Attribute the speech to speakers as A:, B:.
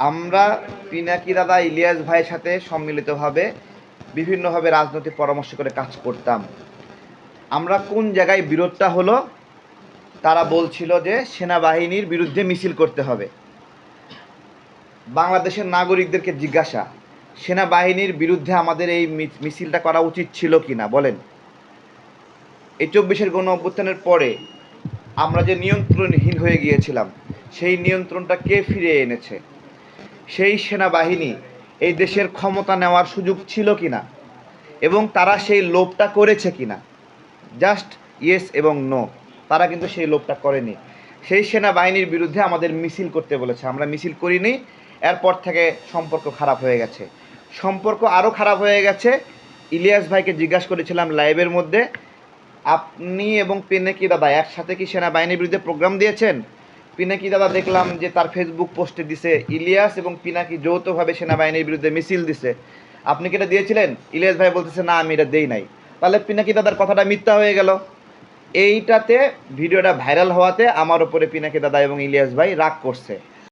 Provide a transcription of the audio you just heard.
A: আমরা পিনাকি দাদা ইলিয়াস ভাইয়ের সাথে সম্মিলিতভাবে বিভিন্নভাবে রাজনৈতিক পরামর্শ করে কাজ করতাম। আমরা কোন জায়গায় বিরোধটা হলো, তারা বলছিল যে সেনাবাহিনীর বিরুদ্ধে মিছিল করতে হবে। বাংলাদেশের নাগরিকদেরকে জিজ্ঞাসা, সেনাবাহিনীর বিরুদ্ধে আমাদের এই মিছিলটা করা উচিত ছিল কি না বলেন। এই 24-এর গণ অভ্যুত্থানের পরে আমরা যে নিয়ন্ত্রণহীন হয়ে গিয়েছিলাম, সেই নিয়ন্ত্রণটা কে ফিরিয়ে এনেছে? সেই সেনাবাহিনী এই দেশের ক্ষমতা নেওয়ার সুযোগ ছিল কিনা এবং তারা সেই লোভটা করেছে কিনা? জাস্ট ইয়েস এবং নো। তারা কিন্তু সেই লোভটা করেনি। সেই সেনাবাহিনীর বিরুদ্ধে আমাদের মিছিল করতে বলেছে, আমরা মিছিল করিনি। এরপর থেকে সম্পর্ক খারাপ হয়ে গেছে। সম্পর্ক আরও খারাপ হয়ে গেছে। ইলিয়াস ভাইকে জিজ্ঞাসা করেছিলাম লাইভের মধ্যে, আপনি এবং পিনাকি দাদা একসাথে কি সেনাবাহিনীর বিরুদ্ধে প্রোগ্রাম দিয়েছেন? পিনাকি দাদা দেখলাম যে তার ফেসবুক পোস্টে দিছে ইলিয়াস এবং পিনাকি যৌথভাবে সেনাবাহিনীর বিরুদ্ধে মিছিল দিছে। আপনি কি এটা দিয়েছিলেন? ইলিয়াস ভাই বলতেছে না, আমি এটা দেই নাই। তাহলে পিনাকি দাদার কথাটা মিথ্যা হয়ে গেল। এইটাতে ভিডিওটা ভাইরাল হওয়াতে আমার উপরে পিনাকি দাদা এবং ইলিয়াস ভাই রাগ করছে।